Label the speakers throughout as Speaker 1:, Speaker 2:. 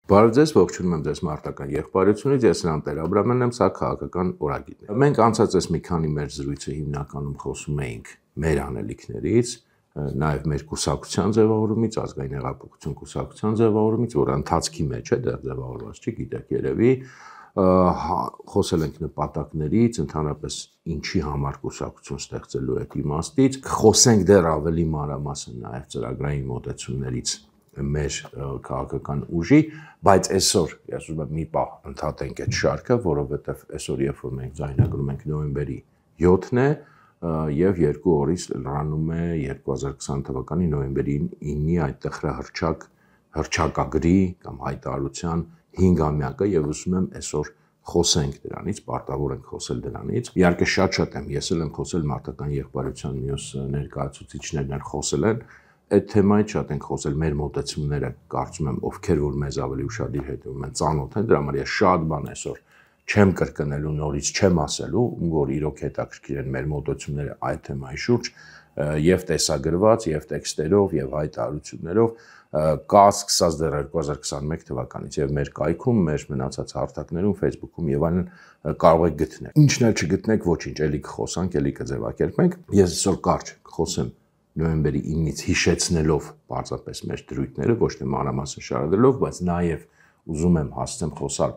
Speaker 1: Բարև ձեզ, ողջունում եմ ձեզ մարտական եղբայրությունից, ես Սրանտ Տեր-Աբրամյանն եմ, սա քաղաքական օրագիծն է։ Մենք անցած այս մի քանի մեր զրույցը հիմնականում խոսում էինք մեր անելիքներից, նաև մեր կուսակցության ձևավորումից, ազգային հեղափոխություն կուսակցության ձևավորումից, որը ընթացքի մեջ է, դեռ ձևավորված չի, գիտեք երևի, խոսել ենք նպատակներից, ընդհանրապես ինչի համար կուսակցություն ստեղծելու այդ իմաստից, խոսենք դեռ ավելի մանրամասն նաև ծրագրային մոտեցումներից մեր քաղաքական ուժի, բայց այսօր ես ուզում եմ մի պահ ընդհատենք այդ շարքը, որովհետև այսօր երբ որ մենք ձայնագրում ենք նոյեմբերի 7-ն է եւ 2 օրից լրանում է 2020 թվականի նոյեմբերի 9-ի այդտեղ հռչակագրի կամ հայտարարության 5-ամյակը եւ ուզում եմ այսօր խոսենք դրանից, պարտավոր ենք խոսել դրանից։ Իհարկե շատ եմ, ես էլ եմ խոսել մարտական եղբայրության մյուս ներկայացուցիչներն են խոսել են այդ թեմայից շատ ենք խոսել մեր մոտեցումները, կարծում եմ, ովքեր որ մեզ ավելի ուշադիր հետևում են, ծանոթ են, դրա համար ես շատ բան այսօր չեմ կրկնելու, նորից չեմ ասելու, որ իրոք հետաքրքիր են մեր մոտեցումները այդ թեմայի շուրջ, եւ տեսագրված, եւ տեքստերով, եւ հայտարարություններով, կա սկսած դեռ 2021 թվականից եւ մեր կայքում, մեր մնացած հարթակներում, Facebook-ում եւ այլն կարող եք գտնել։ Ինչն էլ չգտնեք, ոչինչ, էլի կխոսանք, էլի կձևակերպենք։ Ես այսօր կարճ կխոսեմ նոյեմբերի 9-ից հիշեցնելով պարզապես մեր դրույթները, ոչ թե մանրամասն շարադրելով, բայց նաև ուզում եմ հասցեմ խոսալ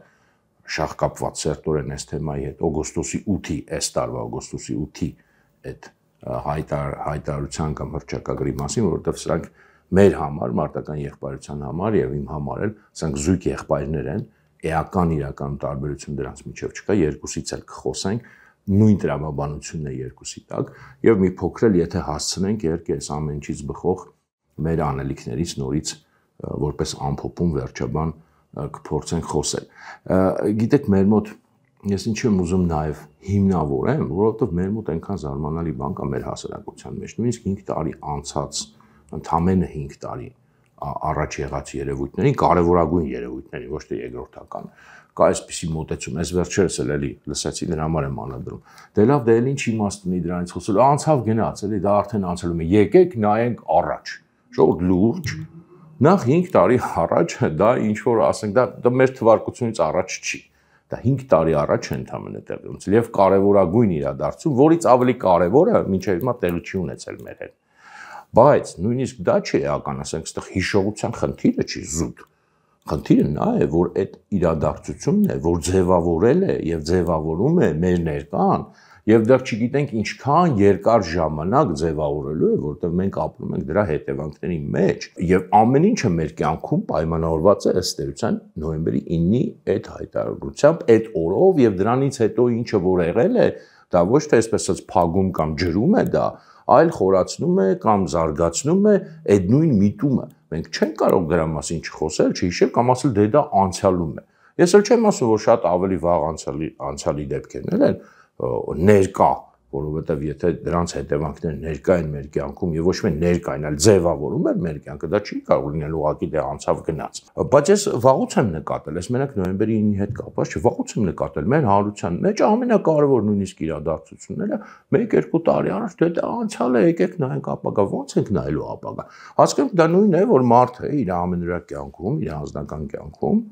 Speaker 1: շահկապված սերտորեն այս թեմայի հետ օգոստոսի 8-ի, այս տարվա օգոստոսի 8-ի այդ հայտարարության կամ հռչակագրի մասին, որովհետև սրանք մեր համար, մարտական եղբայրության համար եւ իմ համար էլ սրանք զույգ եղբայրներ են, էական իրական տարբերություն դրանց միջև չկա, երկուսից էլ կխոսենք, նույն տրամաբանությունն է երկուսի տակ եւ մի փոքր էլ եթե հասցնենք իհարկե այս ամեն ինչից բխող մեր անելիքներից նորից որպես ամփոփում վերջաբան կփորձենք խոսել։ Գիտեք մեր մոտ ես ինչ եմ ուզում նաեւ հիմնավորեմ, որովհետեւ մեր մոտ այնքան զարմանալի բան կա մեր հասարակության մեջ, նույնիսկ 5 տարի անցած, ընդամենը 5 տարի առաջ եղած երևույթների, կարևորագույն երևույթների, ոչ թե երկրորդական կա այսպիսի մոտեցում, այս վերջերս էլ էլի լսեցի դրա համար եմ անադրում։ Դե լավ, դե էլ ինչ իմաստ ունի դրանից խոսելու, անցավ գնաց, էլի դա արդեն անցել է։ Եկեք նայենք առաջ։ Ժողովուրդ լուրջ, նախ 5 տարի առաջ դա ինչ որ ասենք, դա մեր թվարկությունից առաջ չի։ Դա 5 տարի առաջ է ընդամենը տեղի ունեցել եւ կարևորագույն իրադարձություն, որից ավելի կարևորը մինչեւ հիմա տեղի չի ունեցել մեր հետ։ Բայց նույնիսկ դա չի էական, ասենք, այստեղ հիշողության խնդիրը չի զուտ։ Խնդիրը նա է, որ այդ իրադարձությունն է, որ ձևավորել է եւ ձևավորում է մեր ներկան եւ դեռ չգիտենք ինչքան երկար ժամանակ ձևավորելու է, որտեղ մենք ապրում ենք դրա հետևանքների մեջ եւ ամեն ինչը մեր կյանքում պայմանավորված է ըստ էության նոյեմբերի 9-ի այդ հայտարարությամբ, այդ օրով եւ դրանից հետո ինչը որ եղել է, դա ոչ թե այսպես ասած փագում կամ ջրում է դա, այլ խորացնում է կամ զարգացնում է այդ նույն միտումը։ Մենք չենք կարող դրա մասին չխոսել, չհիշել կամ ասել դե դա անցյալում է։ Ես էլ չեմ ասում, որ շատ ավելի վաղ անցյալի դեպքերն են ներկա, որովհետև եթե դրանց հետևանքները ներկա են մեր կյանքում եւ ոչ միայն ներկա են, այլ ձևավորում են մեր կյանքը, դա չի կարող լինել ուղղակի դե անցավ գնաց։ Բայց ես վաղուց եմ նկատել, ես մենակ նոյեմբերի 9-ի հետ կապված չէ, վաղուց եմ նկատել մեր հանրության մեջ ամենակարևոր նույնիսկ իրադարձությունները 1-2 տարի առաջ դե անցյալ է, եկեք նայենք ապագա, ո՞նց ենք նայելու ապագա։ Հասկանում դա նույնն է, որ մարդը իր ամենօրյա կյանքում, իր անձնական կյանքում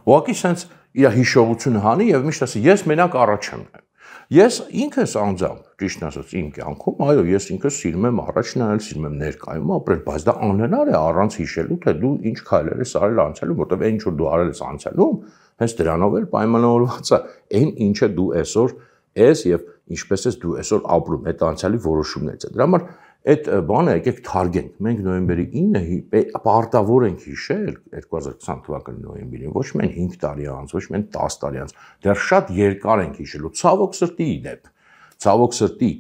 Speaker 1: ուղղակի sense իր հիշողությունը հանի եւ միշտ ասի ես մենակ առաջ եմ նայում։ Ես ինքս անձամբ, ճիշտ ասած, իմ կյանքում, այո, ես ինքս սիրում եմ առաջ նայել, սիրում եմ ներկայում ապրել, բայց դա անհնար է առանց հիշելու, թե դու ինչ քայլեր ես արել անցյալում, որտեղ այն ինչ որ դու արել ես անցյալում, հենց դրանով էլ պայմանավորված է այն ինչը դու այսօր ես եւ ինչպես ես դու այսօր ապրում, այդ անցյալի որոշումներից է։ Դրա համար այդ բանը եկեք թարգենք։ Մենք նոյեմբերի 9-ը պարտավոր ենք հիշել 2020 թվականի նոյեմբերին, ոչ միայն 5 տարի անց, ոչ միայն 10 տարի անց, դեռ շատ երկար ենք հիշելու։ Ցավոք սրտի իդեպ, ցավոք սրտի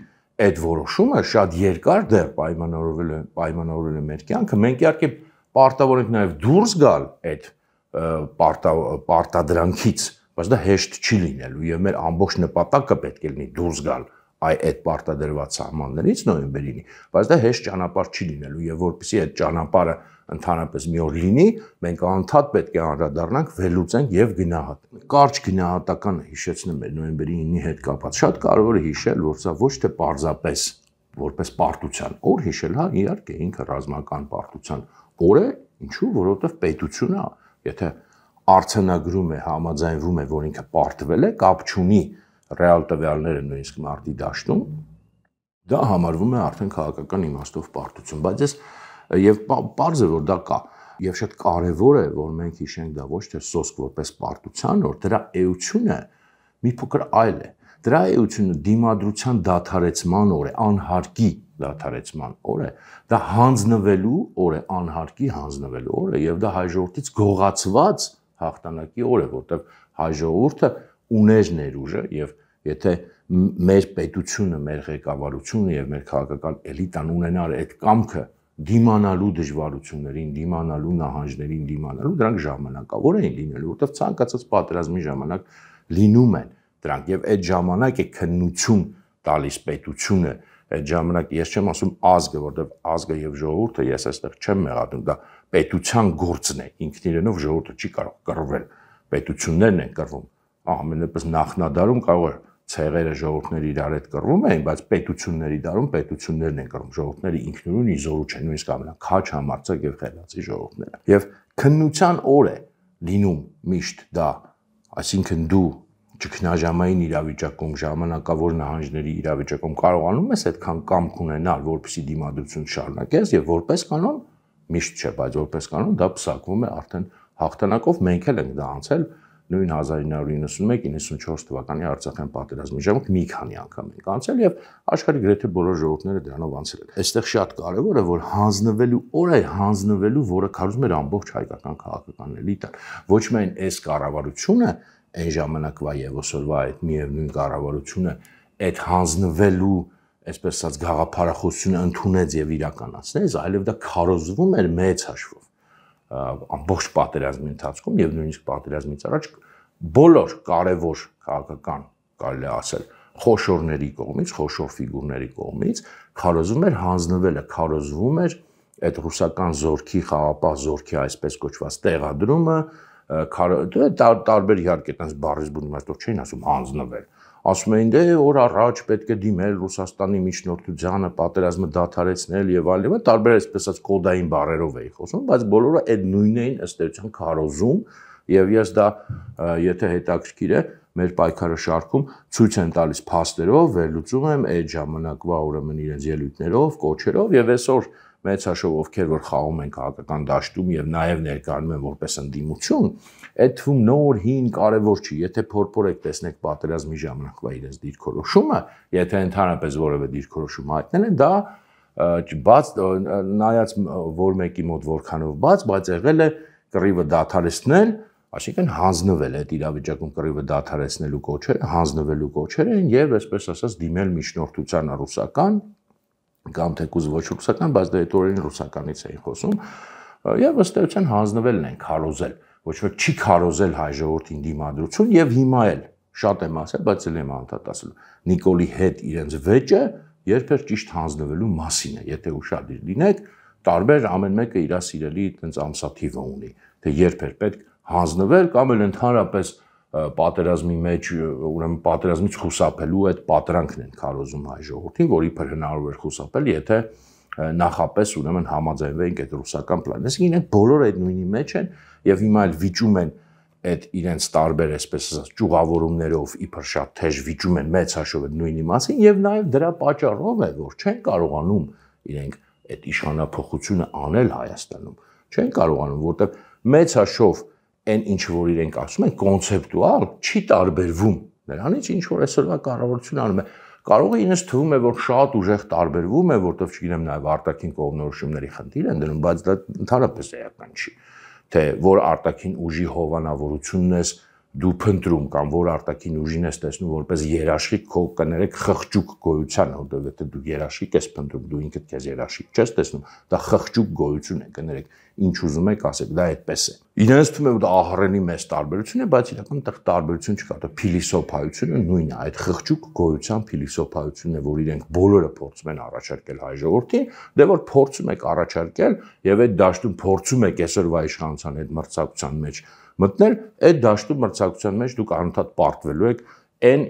Speaker 1: այդ որոշումը շատ երկար դեռ պայմանավորել է մեր կյանքը։ Մենք իհարկե պարտավոր ենք նաև դուրս գալ այդ պարտադրանքից, բայց դա հեշտ չի լինելու եւ մեր ամբողջ նպատակը պետք է լինի դուրս գալ այդ պարտադրված սահմաններից նոյեմբերին, բայց դա հեշտ ճանապարհ չի լինելու եւ որպեսզի այդ ճանապարհը ընդհանրապես մի օր լինի, մենք անընդհատ պետք է անդրադառնանք, վերլուծենք եւ գնահատենք։ Կարճ գնահատականը հիշեցնում է նոյեմբերի 9-ի հետ կապված։ Շատ կարեւոր է հիշել, որ սա ոչ թե պարզապես որպես պարտության օր հիշել, հա, իհարկե ինքը ռազմական պարտության օր է, ինչու, որովհետեւ պետությունը Եթե արձանագրում է, համաձայնվում է, որ ինքը պարտվել է, կապ չունի ռեալ տվյալները նույնիսկ մարտի դաշտում, դա համարվում է արդեն քաղաքական իմաստով պարտություն, բայց ես եւ պարզ է որ դա կա եւ շատ կարեւոր է որ մենք հիշենք դա ոչ թե սոսկ որպես պարտության, որ դրա էությունը մի փոքր այլ է։ Դրա էությունը դիմադրության դադարեցման օր է, անհարկի դադարեցման օր է, դա հանձնվելու օր է, անհարկի հանձնվելու օր է եւ դա հայ ժողովրդից գողացված հաղթանակի օր է, որտեղ հայ ժողովուրդը ուներ ներուժը եւ եթե մեր պետությունը, մեր ղեկավարությունը եւ մեր քաղաքական էլիտան ունենար այդ կամքը դիմանալու դժվարություններին, դիմանալու նահանջներին, դիմանալու, դրանք ժամանակավոր էին լինելու, որտեղ ցանկացած պատերազմի ժամանակ լինում են դրանք եւ այդ ժամանակ է քննություն տալիս պետությունը, այդ ժամանակ ես չեմ ասում ազգը, որտեղ ազգը եւ ժողովուրդը ես այստեղ չեմ մեղադրում, դա պետության գործն է, ինքն իրենով ժողովուրդը չի կարող կռվել, պետություններն են կռվում, ամենապես նախնադարում կարող է ցեղերը ժողովուրդները իրար հետ կռվում էին, բայց պետությունների դարում պետություններն են կռվում, ժողովուրդները ինքնուրույն իզորու չեն, նույնիսկ ամենաքաչ համարձակ եւ խելացի ժողովուրդները։ Եվ քննության օր է լինում միշտ դա, այսինքն դու ճգնաժամային իրավիճակում, ժամանակավոր նահանջների իրավիճակում կարողանում ես այդքան կամք ունենալ, որպեսզի դիմադրություն շարունակես եւ որպես կանոն միշտ չէ, բայց որպես կանոն դա պսակվում է արդեն հաղթանակով, մենք էլ ենք դա անցել նույն 1991-94 թվականի Արցախյան պատերազմի ժամանակ մի քանի անգամ ենք անցել եւ աշխարհի գրեթե բոլոր ժողովուրդները դրանով անցել են։ Այստեղ շատ կարեւոր է որ հանձնվելու օրը հանձնվելու, որը կարծում էր ամբողջ հայկական քաղաքական էլիտան, ոչ միայն այս կառավարությունը այն ժամանակվա եւ այսօրվա այդ միևնույն կառավարությունը այդ հանձնվելու, այսպես ասած, գաղափարախոսությունը ընդունեց եւ իրականացնեց, այլև դա քարոզվում էր մեծ հաշվով ամբողջ պատերազմի ընթացքում եւ նույնիսկ պատերազմից առաջ բոլոր կարևոր քաղաքական, կարելի է ասել, խոշորների կողմից, խոշոր ֆիգուրների կողմից քարոզվում էր հանձնվելը, քարոզվում էր այդ ռուսական զորքի, խաղապահ զորքի այսպես կոչված տեղադրումը, տարբեր իհարկե այդպես բառեզբուն իմաստով չէին ասում հանձնվել, ասում էին դե օր առաջ պետք է դիմել Ռուսաստանի միջնորդությանը, պատերազմը դադարեցնել եւ այլն, տարբեր այսպես ասած կոդային բառերով էի խոսում, բայց բոլորը այդ նույնն էին ըստ էության քարոզում եւ ես դա եթե հետաքրքիր է մեր պայքարը շարքում ցույց են տալիս փաստերով, վերլուծում եմ այդ ժամանակվա ուրեմն իրենց ելույթներով, կոչերով եւ այսօր մեծ հաշվով ովքեր որ խաղում են քաղաքական դաշտում եւ նաեւ ներկայանում են որպես ընդդիմություն, այդ թվում նոր հին կարևոր չի, եթե փորփորեք տեսնեք պատերազմի ժամանակվա իրենց դիրքորոշումը, եթե ընդհանրապես որևէ դիրքորոշում հայտնել են, դա բաց նայած որ մեկի մոտ որքանով բայց եղել է կռիվը դադարեցնել, այսինքն հանձնվել այդ իրավիճակում կռիվը դադարեցնելու կոչերը, հանձնվելու կոչեր են եւ այսպես ասած դիմել միջնորդության ռուսական կամ թեկուզ ոչ ռուսական, բայց դա այդ օրերին ռուսականից էին խոսում եւ ըստ էության հանձնվելն են քարոզել, ոչ ոք չի քարոզել հայ ժողովրդին դիմադրություն եւ հիմա էլ շատ եմ ասել, բայց էլ եմ անդադ ասել Նիկոլի հետ իրենց վեճը երբեր ճիշտ հանձնվելու մասին է, եթե ուշադիր լինեք, տարբեր ամեն մեկը իր սիրելի այդպես ամսաթիվը ունի, թե երբ է պետք հանձնվել կամ էլ ընդհանրապես պատերազմի մեջ ուրեմն պատերազմից խուսափելու այդ պատրանքն են քարոզում հայ ժողովրդին, որ իբր հնարավոր է խուսափել, եթե նախապես ուրեմն համաձայնվեինք այդ ռուսական պլանը։ Այսինքն իրենք բոլորը այդ նույնի մեջ են եւ հիմա էլ վիճում են այդ իրենց տարբեր այսպես ասած ճյուղավորումներով իբր շատ թեժ վիճում են մեծ հաշվով այդ նույնի մասին եւ նաեւ դրա պատճառով է որ չեն կարողանում իրենք այդ իշխանափոխությունը անել Հայաստանում։ Չեն կարողանում, որտեղ մեծ հաշվով այն ինչ որ իրենք ասում են կոնցեպտուալ չի տարբերվում նրանից ինչ որ այսօրվա կառավարությունը անում է կարող է ինձ թվում է որ շատ ուժեղ տարբերվում է որտեղ չգիտեմ նաև արտաքին կողմնորոշումների խնդիր են դնում բայց դա ընդհանրապես էական չի թե որ արտաքին ուժի հովանավորությունն ես դու փնտրում կամ որ արտաքին ուժին ես տեսնում որպես երաշխիք քո կներեք խղճուկ գոյության որտեղ եթե դու երաշխիք ես փնտրում դու ինքդ քեզ երաշխիք չես տեսնում դա խղճուկ գոյություն է կներեք ինչ ուզում եք ասեք դա այդպես է իրենց թվում է որ դա ահռելի մեծ տարբերություն է բայց իրական տեղ տարբերություն չկա դա փիլիսոփայությունը նույնն է այդ խղճուկ գոյության փիլիսոփայությունն է որ իրենք բոլորը փորձում են առաջարկել հայ ժողովրդին դե որ փորձում եք առաջարկել եւ այդ դաշտում փորձում եք այսօրվա իշխանության այդ մրցակցության մեջ մտնել այդ դաշտում մրցակցության մեջ դուք անընդհատ պարտվելու եք այն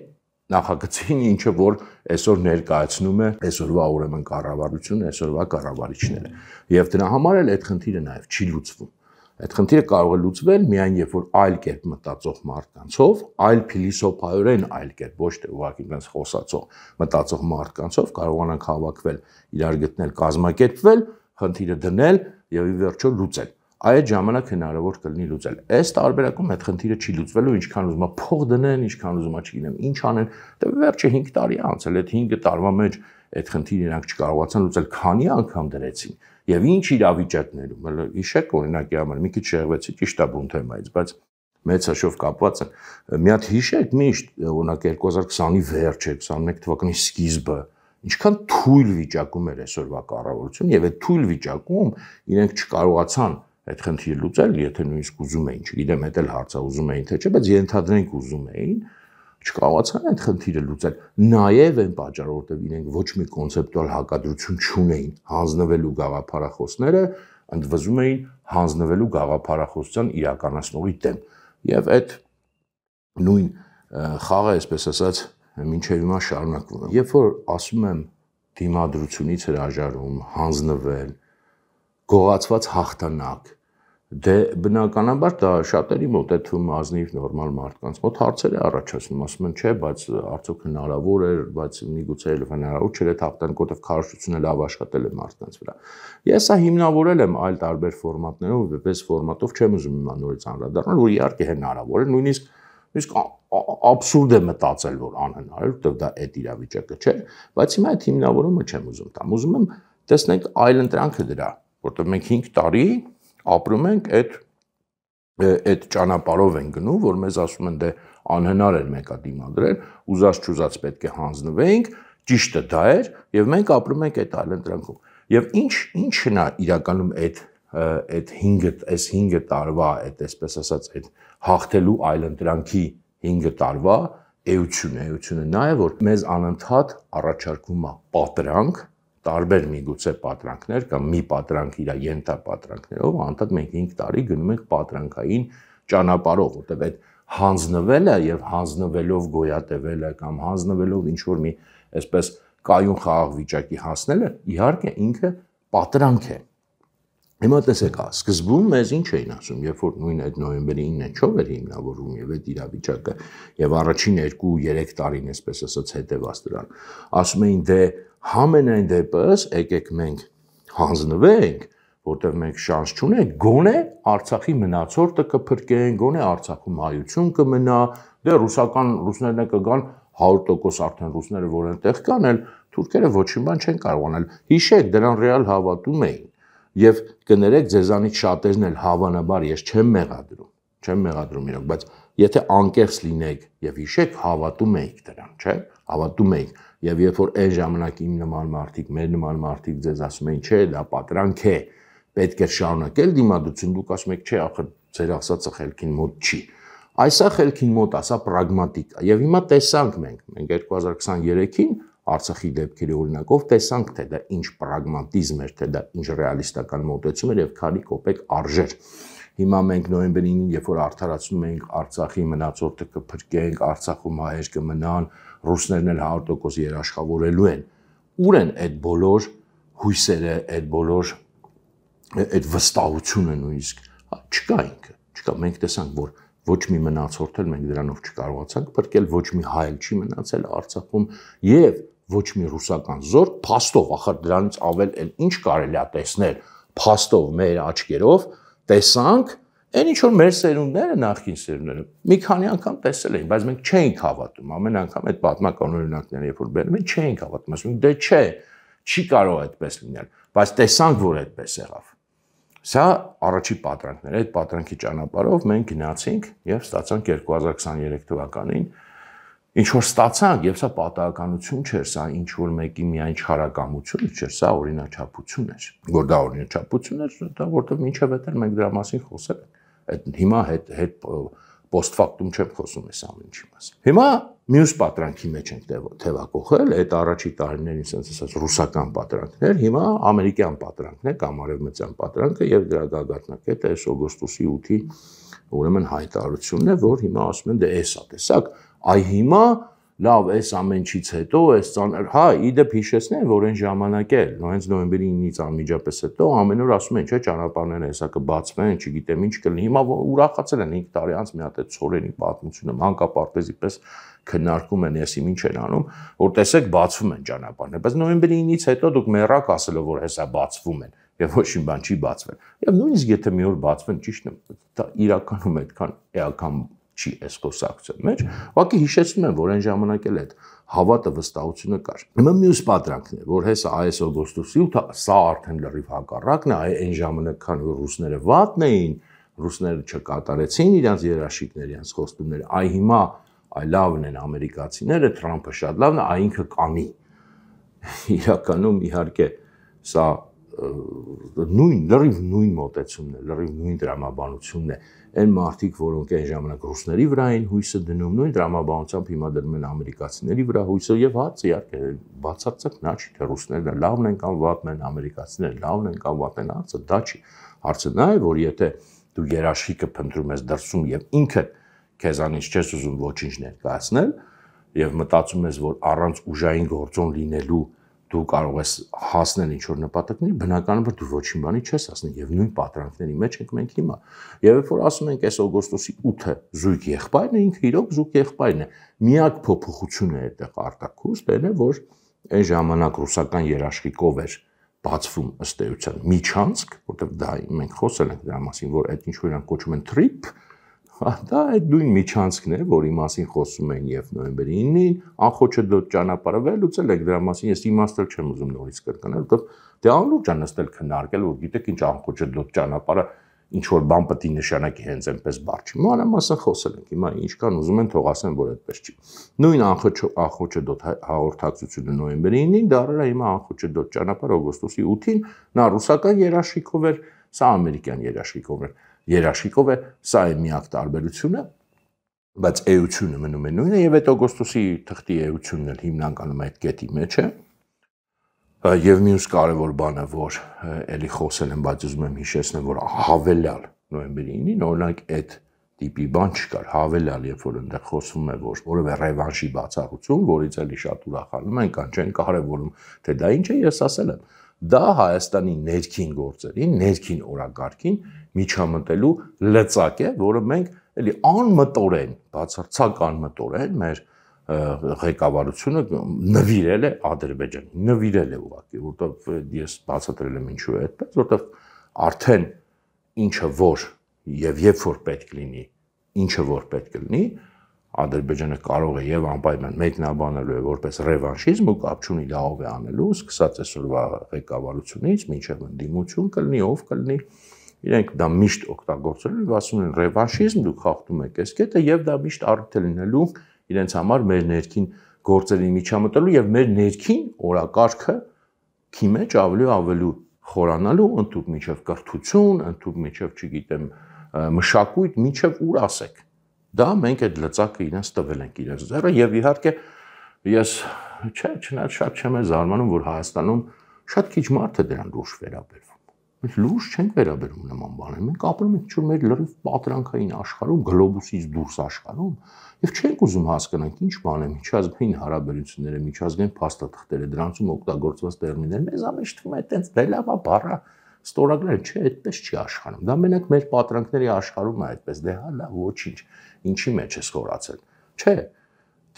Speaker 1: նախագծին ինչը որ այսօր ներկայացնում է այսօրվա ուրեմն կառավարությունը այսօրվա կառավարիչները եւ դրա համար էլ այդ խնդիրը նաեւ չի լուծվում Այդ խնդիրը կարող է լուծվել միայն երբ որ այլ կերպ մտածող մարդկանցով, այլ փիլիսոփայորեն այլ կերպ, ոչ թե ուղղակի այնպես խոսացող մտածող մարդկանցով կարողանանք հավաքվել, իրար գտնել, կազմակերպվել, խնդիրը դնել եւ ի վերջո լուծել։ Այդ ժամանակ հնարավոր կլինի լուծել։ Այս տարբերակում այդ խնդիրը չի լուծվելու, ինչքան ուզում է փող դնեն, ինչքան ուզում է չգիտեմ ինչ անեն, դե վերջը 5 տարի անցել, այդ 5 տարվա մեջ այդ խնդիրը իրանք չկարողացան լուծել, քանի անգամ դրեցին եւ ինչ իրավիճակներում։ Հիշեք օրինակի համար մի քիչ շեղվեցի, ճիշտ է բուն թեմայից, բայց մեծ հաշվով կապված են։ Մի հատ հիշեք միշտ, օրինակ 2020-ի վերջը, 21 թվականի սկիզբը, ինչքան թույլ վիճակում էր այսօրվա կառավարությունը եւ այդ թույլ վիճակում իրենք չկարողացան այդ խնդիրը լուծել, եթե նույնիսկ ուզում էին, չգիտեմ, դա էլ հարցը ուզում էին թե չէ, բայց ենթադրենք ուզում էին, չկարողացան այդ խնդիրը լուծել։ Նաև այն պատճառով, որտեղ իրենք ոչ մի կոնցեպտուալ հակադրություն չունեին հանձնվելու գաղափարախոսները, ընդվզում էին հանձնվելու գաղափարախոսության իրականացնողի դեմ։ Եվ այդ նույն խաղը, այսպես ասած, մինչև հիմա շարունակվում է։ Երբ որ ասում եմ դիմադրությունից հրաժարում, հանձնվել, գողացված հաղթանակ, դե բնականաբար դա շատերի մոտ է թվում ազնիվ նորմալ մարդկանց մոտ հարցեր է առաջացնում, ասում են չէ, բայց արդյոք հնարավոր էր, բայց միգուցե հնարավոր չէր այդ հաղթանակը, որտեղ քարոզությունը լավ աշխատել է մարդկանց վրա։ Ես սա հիմնավորել եմ այլ տարբեր ֆորմատներով, որպես ֆորմատով չեմ ուզում հիմա նորից անդրադառնալ, որ իհարկե հնարավոր է, նույնիսկ աբսուրդ է մտածել, որ անհնար է, որտեղ դա այդ իրավիճակը չէ, բայց հիմա այդ հիմնավորումը չեմ ուզում տամ։ Ուզում եմ տեսնենք այլ ընտրանքը դրա, որտեղ մենք 5 տարի ապրում ենք այդ ճանապարհով են գնում, որ մեզ ասում են դե անհնար էր մեկա դիմադրել, ուզած չուզած պետք է հանձնվեինք, ճիշտը դա էր, եւ մենք ապրում ենք այդ այլընտրանքում։ Եվ ինչն է իրականում այդ 5 տարվա, այդ այսպես ասած, այդ հաղթելու այլընտրանքի 5 տարվա էությունը նա է, որ մեզ անընդհատ առաջարկվում է պատրանք, տարբեր միգուցե պատրանքներ կամ մի պատրանք իր ենթապատրանքներով, անընդհատ մենք 5 տարի գնում ենք պատրանքային ճանապարհով, որտեղ այդ հանձնվելը եւ հանձնվելով գոյատևելը կամ հանձնվելով ինչ որ մի այսպես կայուն խաղաղ վիճակի հասնելը, իհարկե ինքը պատրանք է։ Հիմա տեսեք, սկզբում մեզ ինչ էին ասում, երբ որ նույն այդ նոյեմբերի 9-ին չով էր հիմնավորվում եւ այդ իրավիճակը եւ առաջին 2-3 տարին, այսպես ասած, հետեւած դրան, ասում էին դե համենայն դեպս եկեք մենք հանձնվենք, որտեղ մենք շանս չունենք, գոնե Արցախի մնացորդը կփրկեն, գոնե Արցախում հայություն կմնա, դե ռուսներն կգան 100% արդեն ռուսները որ այնտեղ կան, էլ թուրքերը ոչինչ բան չեն կարողանալ։ Հիշեք, դրան ռեալ հավատում էին։ Եվ կներեք ձեզանից շատերն էլ հավանաբար ես չեմ մեղադրում իրոք, բայց եթե անկեղծ լինեք եւ հիշեք, հավատում եք դրան, չէ՞, հավատում եք։ Եվ երբ որ այն ժամանակ իմ նման մարդիկ, մեր նման մարդիկ ձեզ ասում էին, չէ, դա պատրանք է, պետք է շարունակել դիմադրություն, դուք ասում եք, չէ, ախր ձեր ասածը խելքին մոտ չի։ Այսա խելքին մոտ, ասա պրագմատիկ է։ Եվ հիմա տեսանք մենք 2023-ին Արցախի դեպքերի օրինակով տեսանք, թե դա ինչ պրագմատիզմ էր, թե դա ինչ ռեալիստական մոտեցում էր եւ քանի կոպեկ արժեր։ Հիմա մենք նոյեմբերին, երբ որ արդարացնում ենք Արցախի մնացորդը կփրկենք, Արցախում հայեր կմնան, ռուսներն էլ 100% երաշխավորելու են։ Ուր են այդ բոլոր հույսերը, այդ բոլոր այդ վստահությունը նույնիսկ չկա ինքը, չկա։ Մենք տեսանք, որ ոչ մի մնացորդ էլ մենք դրանով չկարողացանք փրկել, ոչ մի հայ չի մնացել Արցախում եւ ոչ մի ռուսական զորք փաստով, ախր դրանից ավել էլ ինչ կարելի է տեսնել, փաստով մեր աչքերով տեսանք, այն ինչ որ մեր սերունդները, նախկին սերունդները մի քանի անգամ տեսել էին, բայց մենք չէինք հավատում, ամեն անգամ այդ պատմական օրինակները երբ որ բերում են, չէինք հավատում, ասում ենք դե չէ, չի կարող այդպես լինել, բայց տեսանք, որ այդպես եղավ։ Սա առաջի պատրանքն էր, այդ պատրանքի ճանապարհով մենք գնացինք եւ ստացանք 2023 թվականին ինչ որ ստացանք, եւ սա պատահականություն չէր, սա ինչ որ մեկի միայն չարակամություն չէր, սա օրինաչափություն էր։ Որ դա օրինաչափություն էր, դա որտեղ մինչև այդ մենք դրա մասին խոսել ենք։ Այդ հիմա հետ post-factum չեմ խոսում այս ամեն ինչի մասին։ Հիմա մյուս պատրանքի մեջ ենք թևակողել, այդ առաջի տարիներին ասած ռուսական պատրանքներ, հիմա ամերիկյան պատրանքն է կամ արևմտյան պատրանքը եւ դրա գագաթնակետը այս օգոստոսի 8-ի ուրեմն հայտարարությունն է, որ հիմա ասում են դե էսա տեսակ, այ հիմա լավ, այս ամենից հետո, այս ծանր, հա, իդեպ հիշեցնեմ, որ այն ժամանակ էլ, հենց նոյեմբերի 9-ից անմիջապես հետո ամեն օր ասում են, չէ, ճանապարհները հեսա կբացվեն, չգիտեմ ինչ կլինի։ Հիմա ուրախացել են 5 տարի անց մի հատ այդ ցորենի պատմությունը մանկապարտեզի պես քննարկում են, եսի ինչ են անում, որ տեսեք բացվում են ճանապարհները, բայց նոյեմբերի 9-ից հետո դուք մեռաք ասելով, որ հեսա բացվում են, եւ ոչ մի բան չի բացվել։ Եվ նույնիսկ եթե մի օր բացվեն, ճիշտ է, դա իրականում այդքան էական չի այս խոսակցության մեջ, ուղղակի հիշեցնում եմ, որ այն ժամանակ էլ այդ հավատը վստահությունը կար։ Հիմա մյուս պատրանքն է, որ հեսա այս օգոստոսի 8-ը սա արդեն լրիվ հակառակն է, այն ժամանակ քան որ ռուսները վատն էին, ռուսները չկատարեցին իրենց երաշխիքները, իրենց խոստումները, այ հիմա այ լավն են ամերիկացիները, Թրամփը շատ լավն է, այ ինքը կանի։ Իրականում իհարկե սա լրիվ նույն մոտեցումն է, լրիվ նույն դրամաբանությունն է։ Այն մարդիկ, որոնք այն ժամանակ ռուսների վրա էին հույսը դնում, նույն դրամաբանությամբ հիմա դնում են ամերիկացիների վրա հույսը եւ հաց իհարկե բացարձակ նա չի, թե ռուսները լավն են կամ վատն են, ամերիկացիները լավն են կամ վատն են, հարցը դա չի։ Հարցը նա է, որ եթե դու երաշխիքը փնտրում ես դրսում եւ ինքը քեզանից չես ուզում ոչինչ ներկայացնել եւ մտածում ես, որ առանց ուժային գործոն լինելու դու կարող ես հասնել ինչ-որ նպատակների, բնականաբար դու ոչինչ բանի չես հասնի եւ նույն պատրանքների մեջ ենք մենք հիմա։ Եվ երբ որ ասում ենք այս օգոստոսի 8-ը զույգ եղբայրն է, ինքը իրոք զույգ եղբայրն է։ Միակ փոփոխությունը այդտեղ արտաքուստ այն է, որ այն ժամանակ ռուսական երաշխիքով էր բացվում ըստ էության Միչանսկ, որտեղ դա մենք խոսել ենք դրա մասին, որ այդ ինչ որ իրանք կոչում են trip, դա այդ նույն Միչանսկն է, որի մասին խոսում են եւ նոյեմբերի 9-ին, անխոչեդոտ ճանապարհը վերլուծել եք դրա մասին, ես իմաստել չեմ ուզում նորից կրկնել, որտեղ դե անլուրջ է նստել քննարկել, որ գիտեք ինչ անխոչեդոտ ճանապարհը ինչ որ բան պետք է նշանակի հենց այնպես բարձ չի։ Մանրամասն խոսել ենք, հիմա ինչքան ուզում են թող ասեն, որ այդպես չի։ Նույն անխոչեդոտ հաղորդակցությունը նոյեմբերի 9-ին դարել է հիմա անխոչեդոտ ճանապարհ օգոստոսի 8-ին, նա ռուսական երաշխիքով էր, սա ամերիկյան երաշխիքով էր։ Երաշխիքով է, սա է միակ տարբերությունը, բայց էությունը մնում է նույնը եւ այդ օգոստոսի թղթի էությունն էլ հիմնականում այդ կետի մեջ է։ Եվ մյուս կարևոր բանը, որ էլի խոսել եմ, բայց ուզում եմ հիշեցնել, որ հավելյալ նոյեմբերի 9-ին օրինակ այդ տիպի բան չկար, հավելյալ, երբ որ այնտեղ խոսվում է, որ որևէ ռևանշի բացառություն, որից էլի շատ ուրախանում են, կան չեն կարևորում, թե դա ինչ է, ես ասել եմ, դա Հայաստանի ներքին գործերին, ներքին օրակարգին միջամտելու լծակ է, որը մենք էլի անմտորեն, բացարձակ անմտորեն մեր ղեկավարությունը նվիրել է Ադրբեջանին, նվիրել է ուղղակի, որտեղ ես բացատրել եմ ինչու է այդպես, որտեղ արդեն ինչը որ եւ երբ որ պետք լինի, ինչը որ պետք լինի, Ադրբեջանը կարող է եւ անպայման մեկնաբանելու է որպես ռևանշիզմ ու կապ չունի դա ով է անելու, սկսած այսօրվա ղեկավարությունից մինչեւ ընդդիմություն կլինի, ով կլինի, իրենք դա միշտ օգտագործել են, ասում են ռևանշիզմ, դուք խախտում եք այս կետը եւ դա միշտ առիթ է լինելու իրենց համար մեր ներքին գործերին միջամտելու եւ մեր ներքին օրակարգը քի մեջ ավելի խորանալու, ընդհանուր միջև կրթություն, ընդհանուր միջև, չգիտեմ, մշակույթ, միջև ուր ասեք։ Դա մենք այդ լծակը իրենց տվել ենք իրենց ձեռը եւ իհարկե ես չնայած շատ չեմ զարմանում, որ Հայաստանում շատ քիչ մարդ է դրան լուրջ վերաբերվում։ Մենք լուրջ չենք վերաբերվում նման բաներին։ Մենք ապրում ենք ինչ-որ մեր լրիվ պատրանքային աշխարհում, գլոբուսից դուրս աշխարհում եւ չենք ուզում հասկանանք ինչ բան է միջազգային հարաբերությունները, միջազգային փաստաթղթերը, դրանցում օգտագործված տերմինները։ Մեզ ամեն թվում է այտենց դե լավա բառը ստորագրել, չէ, այդպես չի աշխարհում։ Դա մենակ մեր պատրանքների աշխարհում է այդպես, դե հա լավ, ոչինչ, ինչի մեջ է խորացել։ Չէ։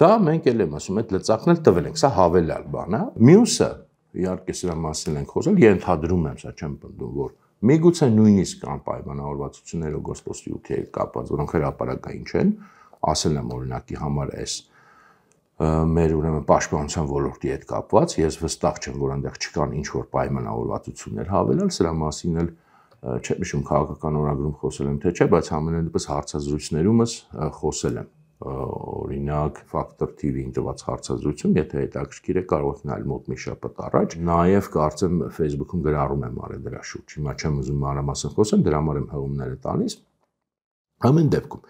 Speaker 1: Դա մենք էլ եմ ասում, այդ լծակն էլ տվել ենք, սա հավելյալ բան է։ Մյուսը իհարկե սրա մասին ենք խոսել, ենթադրում եմ, սա չեմ պնդում, որ միգուցե նույնիսկ կան պայմանավորվածություններ օգոստոսի 8-ի հետ կապված, որոնք հրապարակային չեն, ասել եմ օրինակի համար այս մեր ուրեմն պաշտպանության ոլորտի հետ կապված, ես վստահ չեմ, որ այնտեղ չկան ինչ-որ պայմանավորվածություններ հավելյալ, սրա մասին էլ չեմ հիշում քաղաքական օրագրում խոսել եմ, թե չէ, բայց ամենայն դեպս հարցազրույցներումս խոսել եմ օրինակ Factor TV-ին տված հարցազրույցում, եթե հետաքրքիր է կարող եք նայել մոտ մի շաբաթ առաջ, նաև կարծեմ Facebook-ում գրառում եմ արել դրա շուրջ, հիմա չեմ ուզում մանրամասն խոսեմ, դրա համար եմ հղումները տալիս։ Ամեն դեպքում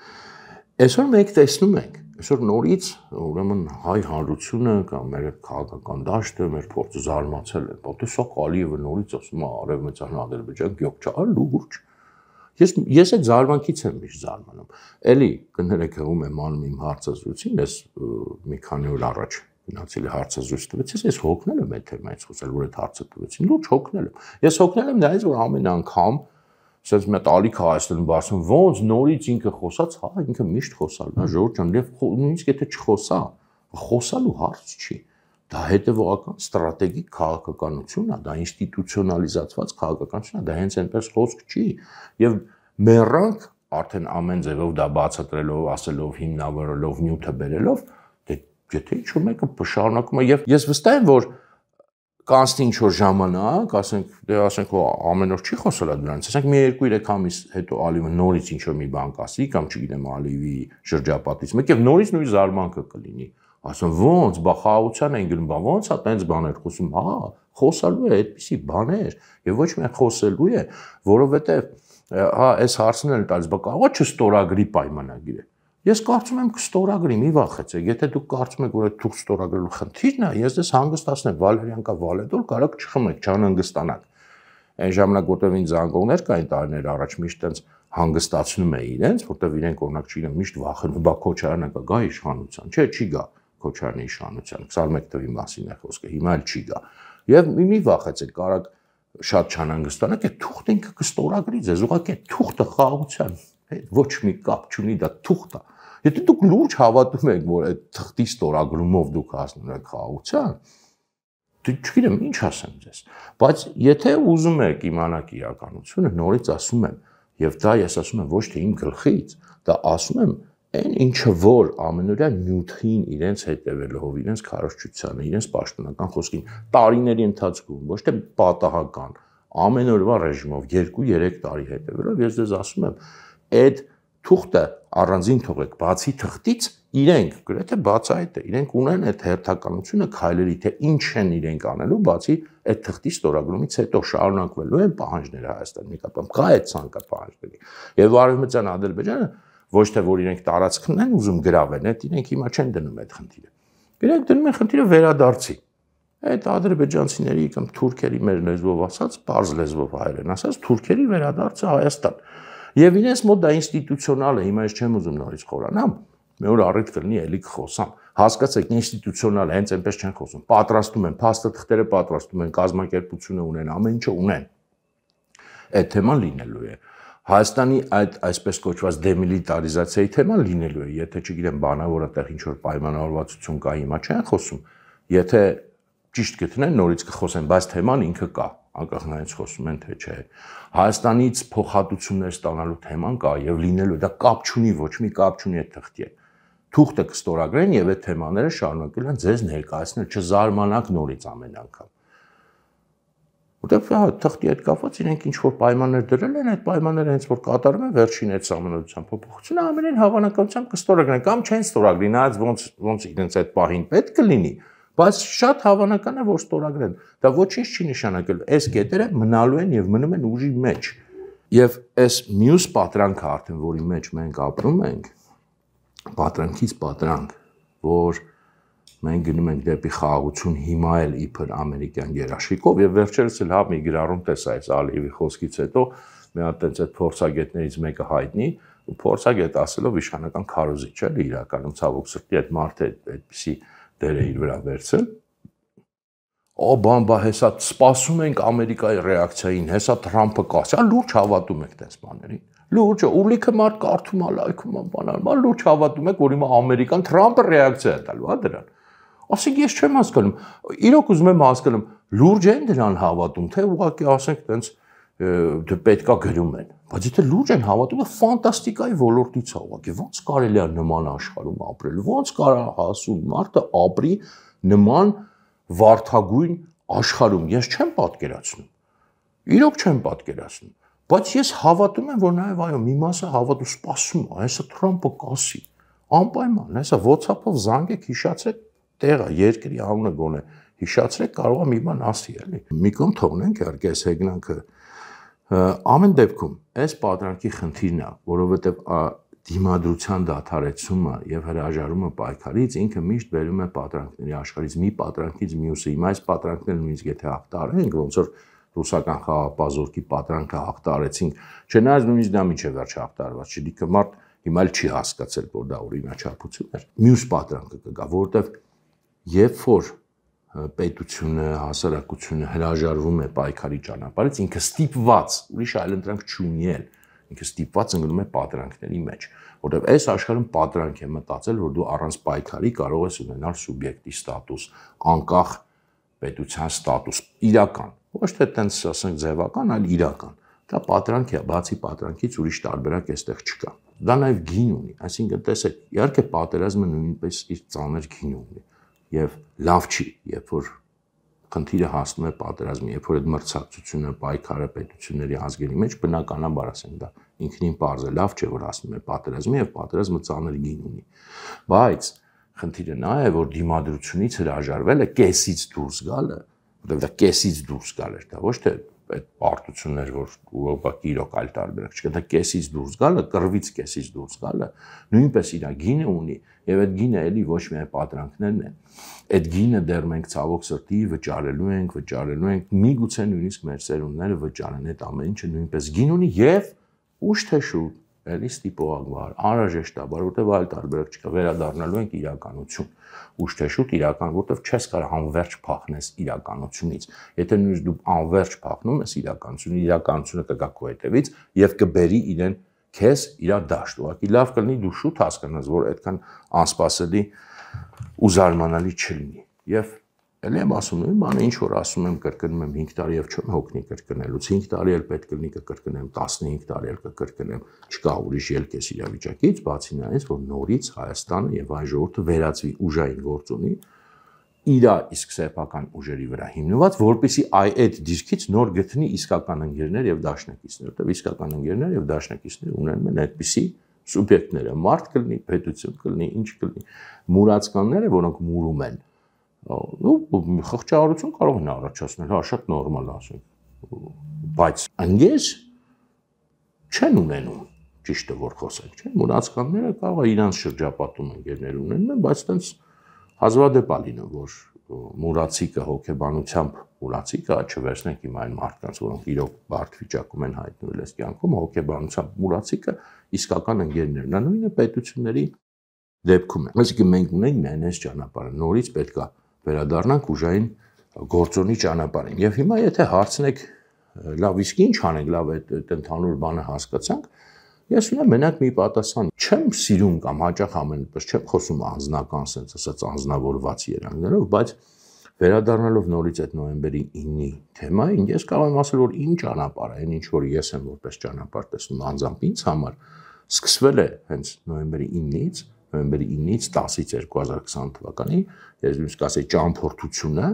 Speaker 1: այսօր մենք տեսնում ենք, այսօր նորից ուրեմն հայ հանրությունը կամ մեր քաղաքական դաշտը, մեր փորձը զարմացել է, տեսակ Ալիևը նորից ասում է արևմտյան Ադրբեջան գյուղ չա, լուրջ։ Ես այդ զարմանքից եմ միշտ զարմանում։ Էլի կներեք հում եմ անում իմ հարցազրույցին, ես մի քանի օր առաջ գնացել եմ հարցազրույց տվեցի, ես հոգնել եմ այդ թեմայից խոսել, որ այդ հարցը տվեցին, լուրջ հոգնել եմ։ Ես հոգնել եմ դրանից, որ ամեն անգամ ասես մի տալիք Հայաստանում բարձում, ոնց նորից ինքը խոսած, հա, ինքը միշտ խոսալ, հա, Ժորժ ջան, եւ նույնիսկ եթե չխոսա, խոսալու հարց չի։ Դա հետևողական ստրատեգիկ քաղաքականություն է, դա ինստիտուցիոնալիզացված քաղաքականություն է, դա հենց այնպես խոսք չի։ Եվ մեռանք արդեն ամեն ձևով դա բացատրելով, ասելով, հիմնավորելով, նյութը բերելով, եթե ինչ-որ մեկը շարունակում է եւ ես վստահ եմ, որ կանցնի ինչ-որ ժամանակ, ասենք ամեն օր չի խոսալա դրանից, ասենք մի 2-3 ամիս հետո Ալիևը նորից ինչ-որ մի բան կասի կամ չգիտեմ Ալիևի շրջապատից մեկ եւ նորից նույն զարմանքը կլինի։ Ասում ոնց, բա խաղաղության են գնում, բա ոնց է տենց բաներ խոսում, հա, խոսալու է այդպիսի բաներ եւ ոչ միայն խոսելու է, որովհետեւ հա, այս հարցն էլ տալիս, բա կարող է չստորագրի պայմանագիրը։ Ես կարծում եմ կստորագրի, մի վախեցեք, եթե դուք կարծում եք, որ այդ թուղթ ստորագրելու խնդիրն է, ես դες հանգստացնեմ, Վալերիան կա Վալեդոր, կարող չխմեք, չանհանգստանաք։ Այն ժամանակ որտեվ ինձ զանգողներ կային տարիներ առաջ միշտ տենց հանգստացնում է իրենց, որտեվ իրենք օրինակ չգիտեմ միշտ վախենում, բա Քոչարյանը կգա իշխանության, չէ, չի գա Քոչարյանի իշխանության, 21 թվականի մասին է խոսքը, հիմա էլ չի գա։ Եվ մի վախեցեք, կարող շատ չանհանգստանաք, այդ թուղթը ինքը կստորագրի ձեզ, ուղղակի այդ թուղթը խաղաղության հետ ոչ մի կապ չունի, դա թուղթ է։ Եթե դուք լուրջ հավատում եք, որ այդ թղթի ստորագրումով դուք հասնում եք խաղաղության, չգիտեմ ինչ ասեմ ձեզ, բայց եթե ուզում եք իմանալ իրականությունը, նորից ասում եմ, եւ դա ես ասում եմ ոչ թե իմ գլխից, դա ասում եմ այն ինչը որ ամենօրյա նյութին իրենց հետևելով, իրենց քարոզչությանը, իրենց պաշտոնական խոսքին տարիների ընթացքում, ոչ թե պատահական, ամենօրվա ռեժիմով 2-3 տարի հետևելով, ես դες ասում եմ, այդ թուղթը առանձին թողեք, բացի թղթից իրենք, գրեթե բացահայտ է, իրենք ունեն այդ հերթականությունը քայլերի, թե ինչ են իրենք անելու, բացի այդ թղթի ստորագրումից հետո շարունակվելու են պահանջները Հայաստանի նկատմամբ, կա այդ ցանկը պահանջների։ Եվ Արևմտյան Ադրբեջանը ոչ թե որ իրենք տարածքն են ուզում գրավեն, այդ իրենք հիմա չեն դնում այդ խնդիրը։ Իրենք դնում են խնդիրը վերադարձի։ Այդ ադրբեջանցիների կամ թուրքերի մեր լեզվով ասած, պարզ լեզվով հայերեն ասած, թուրքերի վերադարձը Հայաստան։ Եվ իրենց մոտ դա ինստիտուցիոնալ է, հիմա ես չեմ ուզում նորից խորանամ, մի օր առիթ կլինի էլի խոսամ։ Հասկացեք, ինստիտուցիոնալ է, հենց այնպես չեն խոսում։ Պատրաստում են, փաստաթղթերը պատրաստում են, կազմակերպությունը ունեն, ամեն ինչը ունեն։ Այդ թեման լինելու է։ Հայաստանի այդ այսպես կոչված դեմիլիտարիզացիայի թեման լինելու է, եթե չգիտեմ բանավոր այդտեղ ինչ որ պայմանավորվածություն կա, հիմա չեն խոսում։ Եթե ճիշտ գտնեն, նորից կխոսեն, բայց թեման ինքը կա, անկախ նրանից խոսում են թե չէ։ Հայաստանից փոխհատուցումներ ստանալու թեման կա եւ լինելու, դա կապ չունի, ոչ մի կապ չունի այդ թղթի հետ։ Թուղթը կստորագրեն եւ այդ թեմաները շարունակել են ձեզ ներկայացնել, չզարմանաք նորից ամեն անգամ։ Որտեւ հա թղթի հետ կապված իրենք ինչ որ պայմաններ դրել են, այդ պայմանները հենց որ կատարում են վերջին այդ համանadrության փոփոխությունը ամենայն հավանականությամբ կստորագրեն կամ չեն ստորագրի, նայած ոնց իրենց այդ պահին պետք կլինի, բայց շատ հավանական է որ ստորագրեն։ Դա ոչինչ չի նշանակել, այս կետերը մնալու են եւ մնում են ուժի մեջ։ Եվ այս մյուս պատրանքը արդեն որի մեջ մենք ապրում ենք, պատրանքից պատրանք, որ մենք գնում ենք դեպի խաղաղություն հիմա էլ իբր ամերիկյան երաշխիքով եւ վերջերս էլ հա մի գրառում տեսա այս Ալիևի խոսքից հետո մի հատ այդ փորձագետներից մեկը հայտնի ու փորձագետ ասելով իշխանական քարոզիչ էլի իրականում ցավոք սրտի այդ մարդը այդպիսի դեր է իր վրա վերցել օ բամբա հեսա սպասում ենք Ամերիկայի ռեակցիային հեսա Թրամփը կասի լուրջ հավատում եք դες բաներին լուրջ ուլիքը մարդ կարդում է լայքում է բանալ լուրջ հավատում եք որ հիմա ամերիկան Թրամփը ռեակցիա է տալու հա դրան ասենք ես չեմ հասկանում իրոք ուզում եմ հասկանում լուրջ են դրան հավատում թե ուղղակի ասենք տենց դե պետքա գրում են բայց եթե լուրջ են հավատում ֆանտաստիկայի ոլորտից է ուղղակի ոնց կարելի է նման աշխարհում ապրել ոնց կարա հասուն մարդը ապրի նման վարդագույն աշխարհում ես չեմ պատկերացնում իրոք չեմ պատկերացնում բայց ես հավատում եմ որ նաև այո մի մասը հավատում սպասում այսա Թրամփը կասի անպայման այսա WhatsApp-ով զանգեք հիշացրեք տեղը երկրի անունը գոնե հիշացրեք կարող է մի բան ասի էլի մի կողմ թողնենք իհարկե այս հեգնանքը ամեն դեպքում այս պատրանքի խնդիրն է որովհետև դիմադրության դադարեցումը եւ հրաժարումը պայքարից ինքը միշտ բերում է պատրանքների աշխարհից մի պատրանքից մյուսը հիմա այս պատրանքները նույնիսկ եթե ակտարենք ոնց որ ռուսական խաղապազորքի պատրանքը հաղթարեցինք, չնայած նույնիսկ դա միջև վերջ հաղթարված չի, դիքը մարդ հիմա էլ չի հասկացել, որ դա օրինաչափություն էր։ Մյուս պատրանքը կգա, որովհետև երբ որ պետությունը, հասարակությունը հրաժարվում է պայքարի ճանապարհից, ինքը ստիպված, ուրիշ այլընտրանք չունի էլ, ինքը ստիպված ընկնում է պատրանքների մեջ, որովհետև այս աշխարհում պատրանք է մտածել, որ դու առանց պայքարի կարող ես ունենալ սուբյեկտի ստատուս, անկախ պետության ստատուս, իրական, ոչ թե տենց ասենք ձևական, այլ իրական։ Դա պատրանք է, բացի պատրանքից ուրիշ տարբերակ այստեղ չկա։ Դա նաև գին ունի, այսինքն տեսեք, իհարկե պատերազմը նույնպես իր ծանր գին ունի եւ լավ չի, երբ որ խնդիրը հասնում է պատերազմի, երբ որ այդ մրցակցությունը, պայքարը պետությունների ազգերի մեջ բնականաբար ասենք դա ինքնին պարզ է, լավ չէ որ հասնում է պատերազմի եւ պատերազմը ծանր գին ունի։ Բայց խնդիրը նա է, որ դիմադրությունից հրաժարվելը կեսից դուրս գալը, որտեղ դա կեսից դուրս գալ էր, դա ոչ թե այդ պարտություններ, որ ուղղակի իրոք այլ տարբերակ չկա, դա կեսից դուրս գալը, կռվից կեսից դուրս գալը, նույնպես իր գինը ունի, եւ այդ գինը էլի ոչ միայն պատրանքներն են, այդ գինը դեռ մենք ցավոք սրտի վճարելու ենք, միգուցե նույնիսկ մեր ծերունները վճարեն այդ ամեն ինչը նույնպես գին ունի եւ ուշ թե շուտ էլի ստիպողաբար, անհրաժեշտաբար, որտեղ այլ տարբերակ չկա, վերադառնալու ենք իրականություն։ Ուշ թե շուտ իրական, որտեղ չես կարող անverջ փախնես իրականությունից։ Եթե նույնիսկ դու անverջ փախնում ես իրականությունը կգա քո հետևից եւ կբերի իրեն քեզ իր դաշտ։ Ուղղակի լավ կլինի դու շուտ հասկանաս, որ այդքան անսպասելի ու զարմանալի չլինի։ Եվ Էլի եմ ասում եմ, բանը ինչ որ ասում եմ, կրկնում եմ 5 տարի եւ չեմ հոգնի կրկնելուց, 5 տարի էլ պետք կլինի կկրկնեմ, 15 տարի էլ կկրկնեմ, չկա ուրիշ ելք էս իրավիճակից, բացի նայից, որ նորից Հայաստանը եւ այ ժողովուրդը վերածվի ուժային գործոնի իր իսկ սեփական ուժերի վրա հիմնված, որպեսզի այդ դիրքից նոր գտնի իսկական ընկերներ եւ դաշնակիցներ, որտեղ իսկական ընկերներ եւ դաշնակիցներ ունեն մեն այդպիսի սուբյեկտները, մարդ կլինի, պետություն կլինի, ինչ կլինի, մուրացկանները, որոնք մուրում են խղճահարություն կարող են առաջացնել, հա, շատ նորմալ ասենք, բայց ընկեր չեն ունենում, ճիշտը որ խոսենք, չէ՞, մուրացկանները կարող է իրանց շրջապատում ընկերներ ունենան, բայց տենց հազվադեպ է լինում, որ մուրացիկը հոգեբանությամբ մուրացիկը, չվերցնենք հիմա այն մարդկանց, որոնք իրոք բարդ վիճակում են հայտնվել այս կյանքում, հոգեբանությամբ մուրացիկը իսկական ընկերներն են, նույնը պետությունների դեպքում է։ Այսինքն մենք ունենք միայն այս ճանապարհը, նորից պետք է վերադառնանք ուժային գործոնի ճանապարհին։ Եվ հիմա եթե հարցնեք, լավ, իսկ ինչ անենք, լավ, այդ ընդհանուր բանը հասկացանք, ես ունեմ մենակ մի պատասխան, չեմ սիրում կամ հաճախ ամենպես չեմ խոսում անձնական sense, ասած անձնավորված երանգներով, բայց վերադառնալով նորից այդ նոյեմբերի 9-ի թեմային, ես կարող եմ ասել, որ իմ ճանապարհը, այն ինչ որ ես եմ որպես ճանապարհ տեսնում անձամբ ինձ համար, սկսվել է հենց նոյեմբերի 9-ից, նոյեմբերի 9-ից 10-ից 2020 թվականի, ես նույնիսկ ասեի ճամփորդությունը,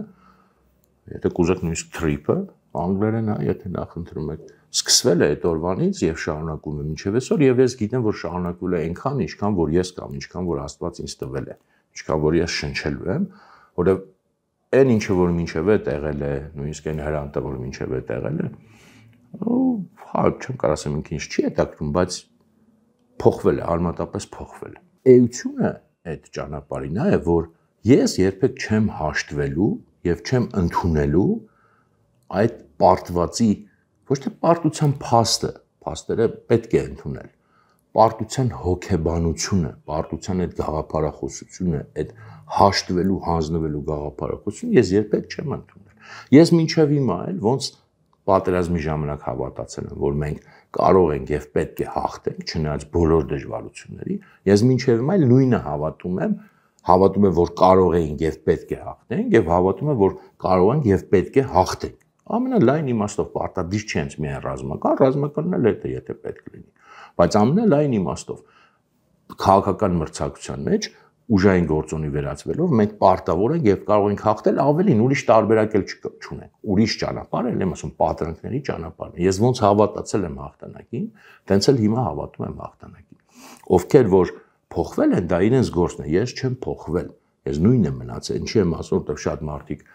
Speaker 1: եթե կուզեք նույնիսկ trip-ը, անգլերեն է, եթե նախընտրում եք, սկսվել է այդ օրվանից եւ շարունակում է մինչեւ այսօր եւ ես գիտեմ, որ շարունակվել է այնքան, ինչքան որ ես կամ ինչքան որ Աստված ինձ տվել է, ինչքան որ ես շնչելու եմ, որովհետեւ այն ինչը որ մինչեւ է եղել է, նույնիսկ այն հրանտը որ մինչեւ է եղել է, հա, չեմ կարող ասեմ ինքն ինչ չի հետաքրքրում, բայց փոխվել է, արմատապես փոխվել է։ Էությունը այդ ճանապարհի նա է, որ ես երբեք չեմ հաշտվելու եւ չեմ ընդունելու այդ պարտվածի ոչ թե պարտության փաստը, փաստերը պետք է ընդունել, պարտության հոգեբանությունը, պարտության այդ գաղափարախոսությունը, այդ հաշտվելու, հանձնվելու գաղափարախոսությունը ես երբեք չեմ ընդունել։ Ես մինչև հիմա էլ ոնց պատերազմի ժամանակ հավատացել եմ, որ մենք կարող ենք եւ պետք է հաղթենք, չնայած բոլոր դժվարությունների, ես մինչև հիմա էլ նույնը հավատում եմ, որ կարող ենք եւ պետք է հաղթենք եւ հավատում եմ, որ կարող ենք եւ պետք է հաղթենք։ Ամենալայն իմաստով պարտադիր չի հենց միայն ռազմականն էլ է, եթե պետք լինի, բայց ամենալայն իմաստով քաղաքական մրցակցության մեջ ուժային գործոնի վերածվելով մենք պարտավոր ենք եւ կարող ենք հաղթել, ավելին ուրիշ տարբերակ էլ չունենք, ուրիշ ճանապարհ էլ եմ ասում, պատրանքների ճանապարհն է։ Ես ոնց հավատացել եմ հաղթանակին, տենց էլ հիմա հավատում եմ հաղթանակին։ Ովքեր որ փոխվել են, դա իրենց գործն է, ես չեմ փոխվել, ես նույնն եմ մնացել, ինչի եմ ասում, որտեղ շատ մարդիկ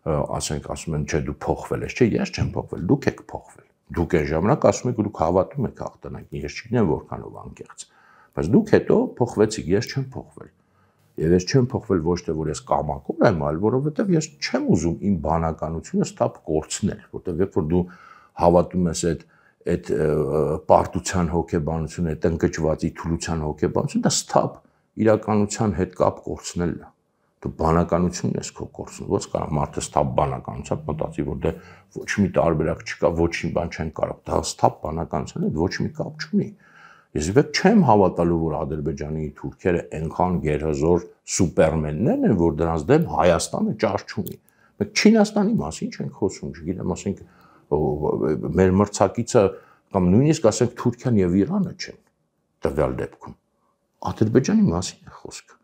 Speaker 1: ասում են, չէ, դու փոխվել ես, չէ, ես չեմ փոխվել, դուք եք փոխվել։ Դուք այն ժամանակ ասում եք, դուք հավատում եք հաղթանակին, ես չգիտեմ որքանով անկեղծ, բայց դուք հետո փոխվեցիք, ես չեմ փոխվել։ Եվ ես չեմ փոխվել ոչ թե որ ես կամակոր եմ, այլ որովհետև ես չեմ ուզում իմ բանականությունը ստապ կորցնել, որտեղ երբ որ դու հավատում ես այդ պարտության հոգեբանությունը, այդ ընկճվածի թուլության հոգեբանությունը, դա ստապ իրականության հետ կապ կորցնելն է։ Դու բանականությունն ես քո կորցնում, ոնց կարող մարդը ստապ բանականությամբ մտածի, որ դե ոչ մի տարբերակ չկա, ոչ մի բան չեն կարող, դա ստապ բանականության հետ ոչ մի կապ չունի։ Ես իբր չեմ հավատալու, որ Ադրբեջանի թուրքերը այնքան գերհզոր սուպերմեններ են, որ դրանց դեմ Հայաստանը ճար չունի։ Մենք Չինաստանի մասին չենք խոսում, չգիտեմ, ասենք մեր մրցակիցը կամ նույնիսկ ասենք Թուրքիան եւ Իրանը չեն տվյալ դեպքում։ Ադրբեջանի մասին է խոսքը։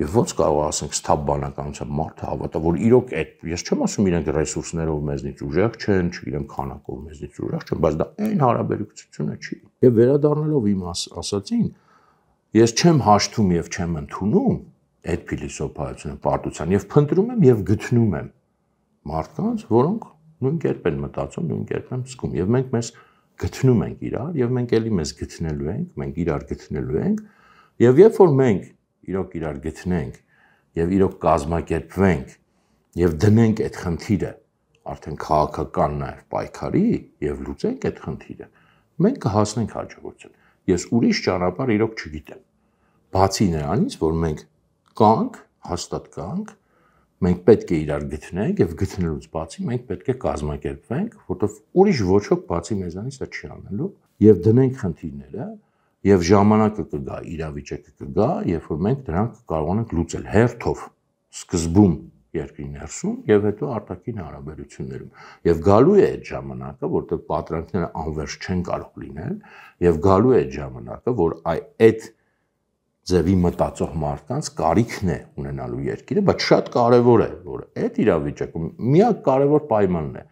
Speaker 1: Եվ ոնց կարող ասենք ստապ բանականությամբ մարդը հավատա, որ իրոք այդ ես չեմ ասում իրենք ռեսուրսներով մեզնից ուժեղ չեն, չգիտեմ քանակով մեզնից ուժեղ չեն, բայց դա այն հարաբերությունը չի։ Եվ վերադառնալով իմ ասածին, ես չեմ հաշտվում եւ չեմ ընդունում այդ փիլիսոփայությունը, պարտության եւ փնտրում եմ եւ գտնում եմ մարդկանց, որոնք նույն կերպ են մտածում, նույն կերպ են զգում եւ մենք մեզ գտնում ենք իրար եւ մենք էլի մեզ գտնելու ենք, մենք իրար գտնելու ենք եւ երբ որ մենք իրոք իրար գտնենք եւ իրոք կազմակերպվենք եւ դնենք այդ խնդիրը արդեն քաղաքական նաեւ պայքարի եւ լուծենք այդ խնդիրը, մենք կհասնենք հաջողության։ Ես ուրիշ ճանապարհ իրոք չգիտեմ։ Բացի նրանից, որ մենք կանք, հաստատ կանք, մենք պետք է իրար գտնենք եւ գտնելուց բացի մենք պետք է կազմակերպվենք, որովհետեւ ուրիշ ոչոք բացի մեզանից դա չի անելու եւ դնենք խնդիրները եւ ժամանակը կգա, իրավիճակը կգա, երբ որ մենք դրանք կարողանանք լուծել հերթով, սկզբում երկրի ներսում եւ հետո արտաքին հարաբերություններում։ Եվ գալու է այդ ժամանակը, որտեղ պատրանքները անվերջ չեն կարող լինել, եւ գալու է այդ ժամանակը, որ այդ ձևի մտածող մարդկանց կարիքն է ունենալու երկիրը, բայց շատ կարեւոր է, որ այդ իրավիճակում միակ կարեւոր պայմանն է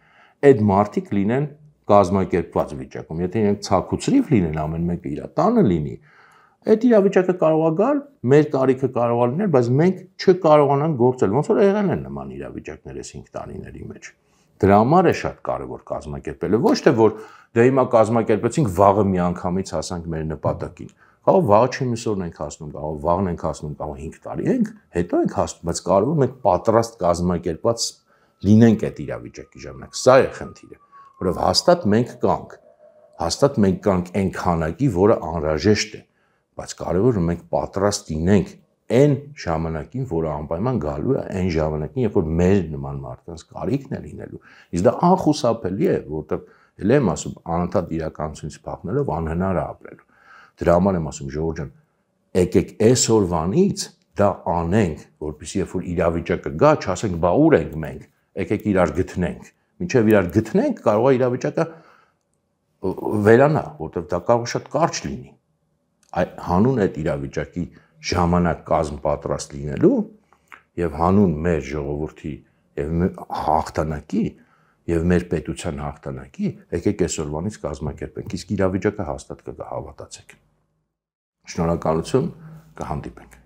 Speaker 1: այդ մարդիկ լինեն կազմակերպված վիճակում։ Եթե իրենք ցակուցրիվ լինեն, ամեն մեկը իր տանը լինի, այդ իրավիճակը կարող է գալ, մեր կարիքը կարող է լինել, բայց մենք չկարողանանք գործել, ոնց որ եղել են նման իրավիճակներ այս 5 տարիների մեջ։ Դրա համար է շատ կարևոր կազմակերպելը, ոչ թե որ դե հիմա կազմակերպեցինք, վաղը միանգամից հասանք մեր նպատակին։ Կարող վաղը չիմիսորն ենք հասնում, կարող վաղն ենք հասնում, կարող 5 տարի ենք, հետո ենք հասնում, բայց կարևոր մենք պատրաստ կազմակերպված լինենք այդ իրավիճակի ժամանակ։ Սա է խնդիրը, որով հաստատ մենք կանք այն քանակի, որը անհրաժեշտ է, բայց կարևորը մենք պատրաստ լինենք այն ժամանակին, որը անպայման գալու է, այն ժամանակին, երբ որ մեր նման մարդկանց կարիքն է լինելու։ Իսկ դա անխուսափելի է, որտեղ հենց եմ ասում, անընդհատ իրականությունից փախնելով անհնար է ապրել։ Դրա համար եմ ասում, ժողովուրդ ջան, եկեք այսօրվանից դա անենք, որպեսզի երբ որ իրավիճակը գա, չասենք, բա ուր ենք մենք, եկեք իրար գտնենք։ Մինչև իրար գտնենք, կարող է իրավիճակը վերանա, որտեղ դա կարող է շատ կարճ լինի։ Հանուն այդ իրավիճակի ժամանակ կազմ պատրաստ լինելու եւ հանուն մեր ժողովրդի եւ հաղթանակի եւ մեր պետության հաղթանակի, եկեք այսօրվանից կազմակերպենք, իսկ իրավիճակը հաստատ կգա, հավատացեք։ Շնորհակալություն, կհանդիպենք։